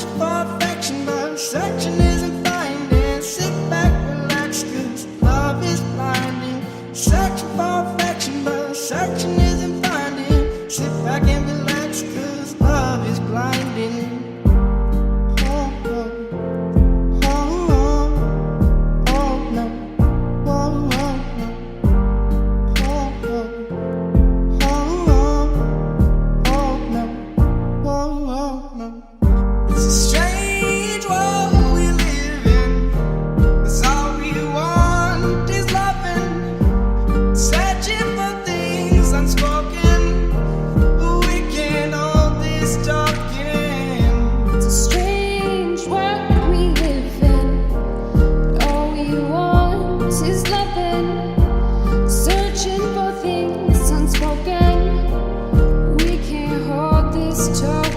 Searching for affection, but searching isn't finding. Sit back, relax, 'cause love is blinding. Searching for affection, but searching isn't finding. Sit back and relax, 'cause love is blinding. It's a strange world we live in, 'cause all we want is loving. Searching for things unspoken, but we can't hold this talking. It's a strange world we live in. All we want is loving. Searching for things unspoken. We can't hold this talking.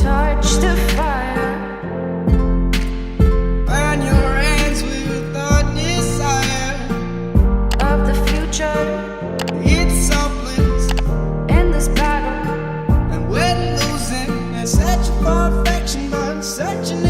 Touch the fire. Burn your hands with the desire Of the future it's selfless, in this battle. and we're losing. And searching for affection, but searching